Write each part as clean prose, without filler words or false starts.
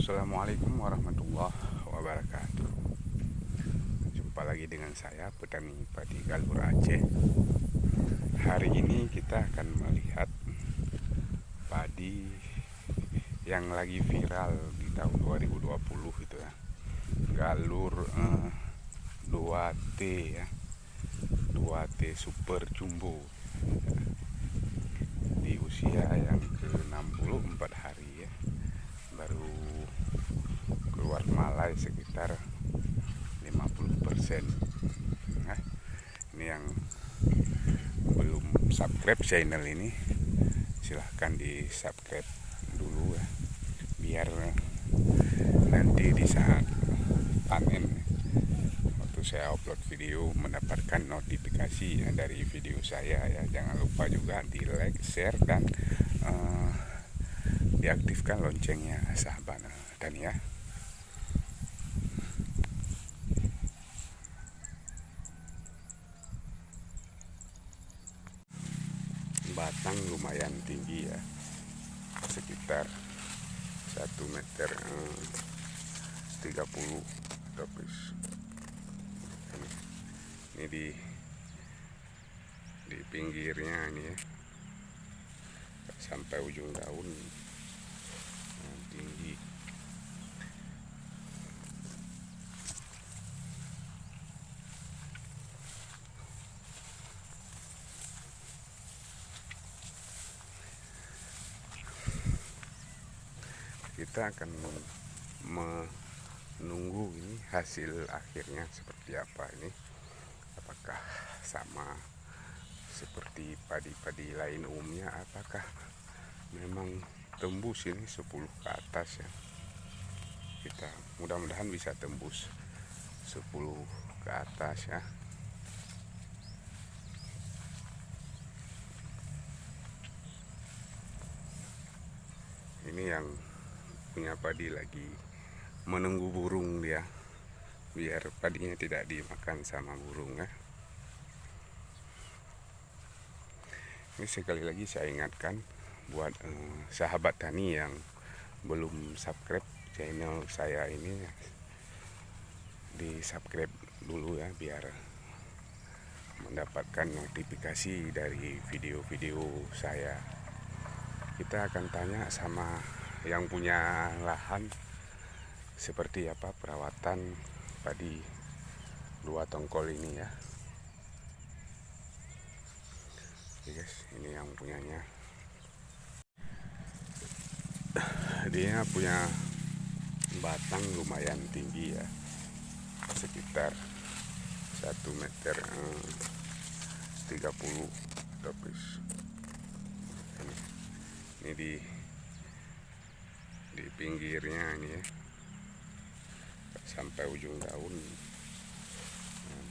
Assalamualaikum warahmatullahi wabarakatuh. Jumpa lagi dengan saya, petani padi Galur Aceh. Hari ini kita akan melihat padi yang lagi viral di tahun 2020 itu ya. Galur 2T ya. 2T Super Jumbo. Di usia yang ke-64 hari ya. Baru keluar malai sekitar 50%. Nah, ini yang belum subscribe channel ini, silahkan di subscribe dulu ya, biar nanti di saat panen waktu saya upload video mendapatkan notifikasi dari video saya ya. Jangan lupa juga di like, share, dan diaktifkan loncengnya sahabat dan ya. Batang lumayan tinggi ya, sekitar 1 meter 30 topis. Ini di pinggirnya ini ya, sampai ujung daun tinggi. Kita akan menunggu ini hasil akhirnya seperti apa ini. Apakah sama seperti padi-padi lain umumnya, apakah memang tembus ini 10 ke atas ya. Kita mudah-mudahan bisa tembus 10 ke atas ya. Ini yang punya padi lagi menunggu burung dia, biar padinya tidak dimakan sama burung ya. Ini sekali lagi saya ingatkan buat sahabat tani yang belum subscribe channel saya ini, di subscribe dulu ya, biar mendapatkan notifikasi dari video-video saya. Kita akan tanya sama yang punya lahan seperti apa perawatan padi 2 tongkol ini ya. Oke guys, ini yang punyanya. Dia punya batang lumayan tinggi ya, sekitar 1 meter 30 topis. Ini di pinggirnya ini ya, sampai ujung daun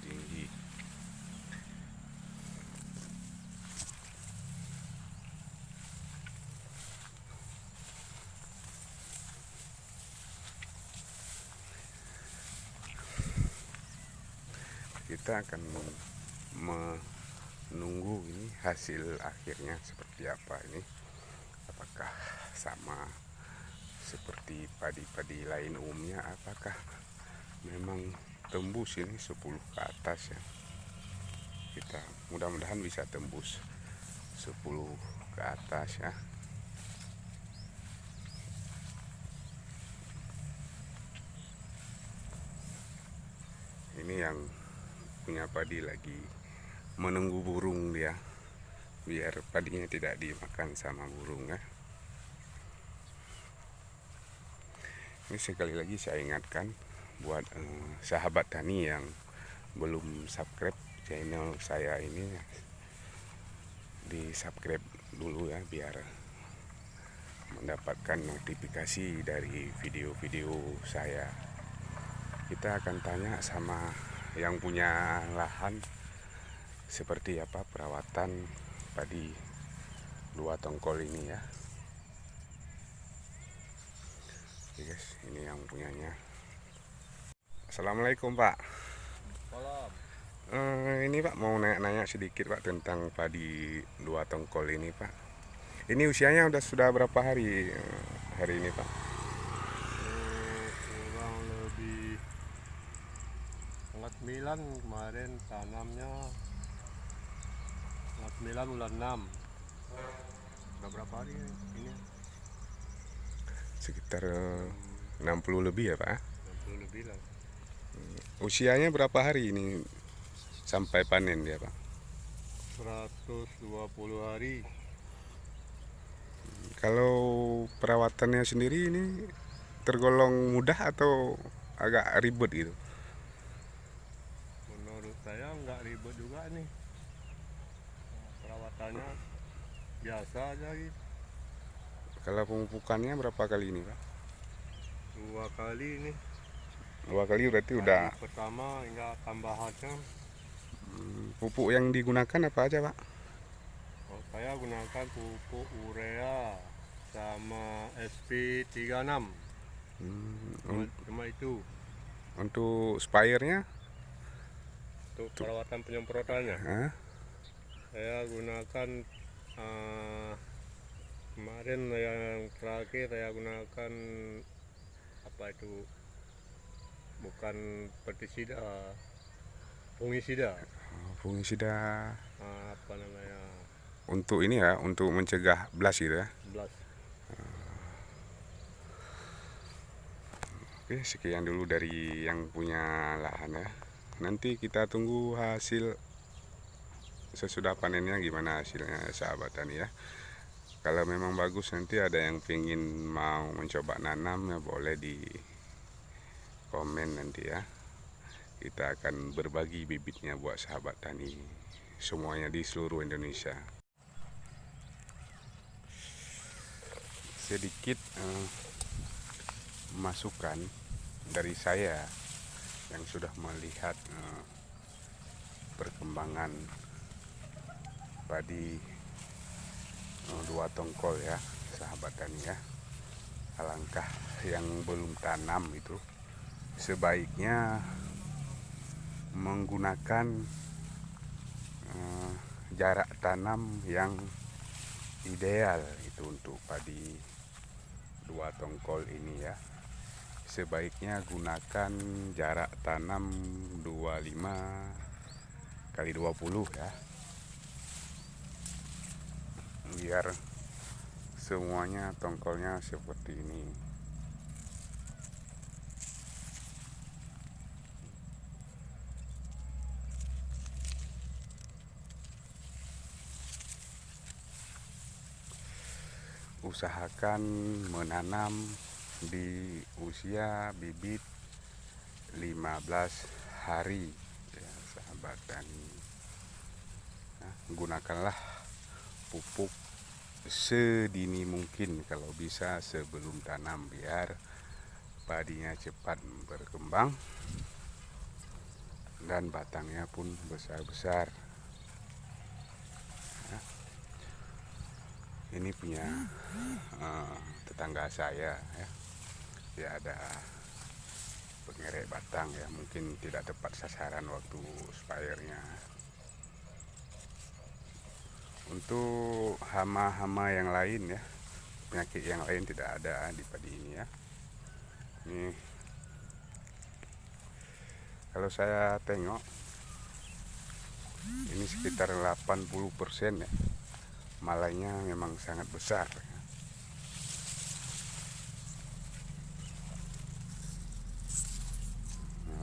tinggi. Kita akan menunggu ini hasil akhirnya seperti apa ini. Apakah sama seperti padi-padi lain umumnya, apakah memang tembus ini 10 ke atas ya. Kita mudah-mudahan bisa tembus 10 ke atas ya. Ini yang punya padi lagi menunggu burung dia, biar padinya tidak dimakan sama burung ya. Ini sekali lagi saya ingatkan buat sahabat tani yang belum subscribe channel saya ini, di subscribe dulu ya, biar mendapatkan notifikasi dari video-video saya. Kita akan tanya sama yang punya lahan seperti apa perawatan padi 2 tongkol ini ya. Oke guys, ini yang punyanya. Assalamualaikum Pak. Ini Pak mau nanya sedikit Pak tentang padi 2 tongkol ini Pak. Ini usianya sudah berapa hari ini Pak? 9 kemarin tanamnya, tanggal 9 bulan 6. Udah berapa hari ini? Sekitar 60 lebih ya Pak? 60 lebih lah. Usianya berapa hari ini sampai panen dia Pak? 120 hari. Kalau perawatannya sendiri ini tergolong mudah atau agak ribet gitu? Menurut saya nggak ribet juga nih. Perawatannya biasa aja gitu. Kalau pemupukannya berapa kali ini Pak? 2 kali ini. 2 kali berarti Kali udah. pertama hingga tambahannya. Pupuk yang digunakan apa aja Pak? Saya gunakan pupuk urea sama SP36. Cuma itu Untuk spire-nya? untuk perawatan penyemprotannya. Hah? Saya gunakan kemarin yang terakhir saya gunakan apa itu, bukan pestisida, fungisida. Fungisida Apa namanya, untuk ini ya, untuk mencegah blas gitu ya. blas. Oke, sekian dulu dari yang punya lahan ya. Nanti kita tunggu hasil sesudah panennya gimana hasilnya sahabat tani ya. Kalau memang bagus nanti ada yang pengen mau mencoba nanam ya boleh di komen nanti ya. Kita akan berbagi bibitnya buat sahabat tani semuanya di seluruh Indonesia. Sedikit masukan dari saya yang sudah melihat perkembangan padi 2 tongkol ya sahabat tani ya. Alangkah yang belum tanam itu sebaiknya menggunakan jarak tanam yang ideal itu untuk padi 2 tongkol ini ya. Sebaiknya gunakan jarak tanam 25 kali 20 ya, biar semuanya tongkolnya seperti ini. Usahakan menanam di usia bibit 15 hari ya sahabat tani. Nah, gunakanlah pupuk sedini mungkin kalau bisa sebelum tanam biar padinya cepat berkembang dan batangnya pun besar-besar. Nah, ini punya tetangga saya ya. Dia ada pengerek batang ya, mungkin tidak tepat sasaran waktu spire-nya. Untuk hama-hama yang lain ya, penyakit yang lain tidak ada di padi ini ya. Ini kalau saya tengok ini sekitar 80% ya, malainya memang sangat besar.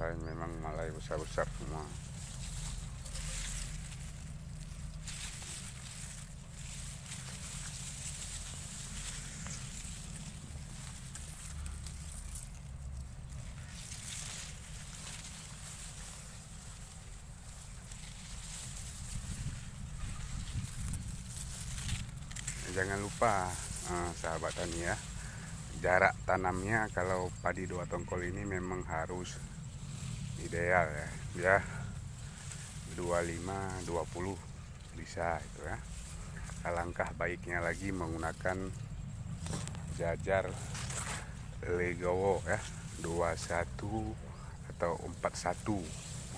Memang malai besar-besar semua. Jangan lupa sahabat tani ya, jarak tanamnya kalau padi 2 tongkol ini memang harus ideal ya, 25-20 bisa itu ya. Alangkah baiknya lagi menggunakan jajar legowo ya, 21 atau 41.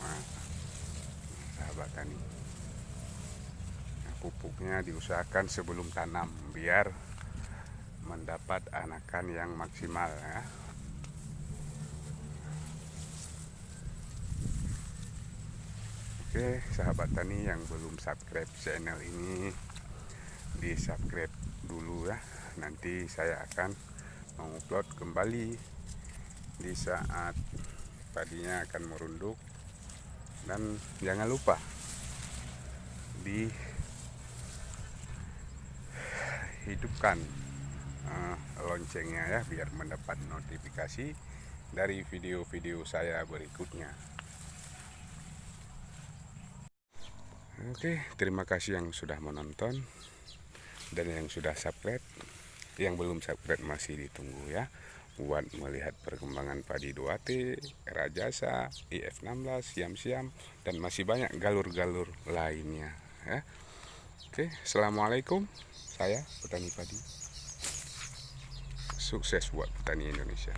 Nah, sahabat tani, pupuknya diusahakan sebelum tanam biar mendapat anakan yang maksimal ya. Oke, sahabat tani yang belum subscribe channel ini, di subscribe dulu ya. Nanti saya akan mengupload kembali di saat padinya akan merunduk. Dan jangan lupa dihidupkan loncengnya ya, biar mendapat notifikasi dari video-video saya berikutnya. Oke, terima kasih yang sudah menonton dan yang sudah subscribe. Yang belum subscribe masih ditunggu ya, buat melihat perkembangan padi 2T, Rajasa, IF16, Siam-siam, dan masih banyak galur-galur lainnya ya. Oke, assalamualaikum. Saya petani padi. Sukses buat petani Indonesia.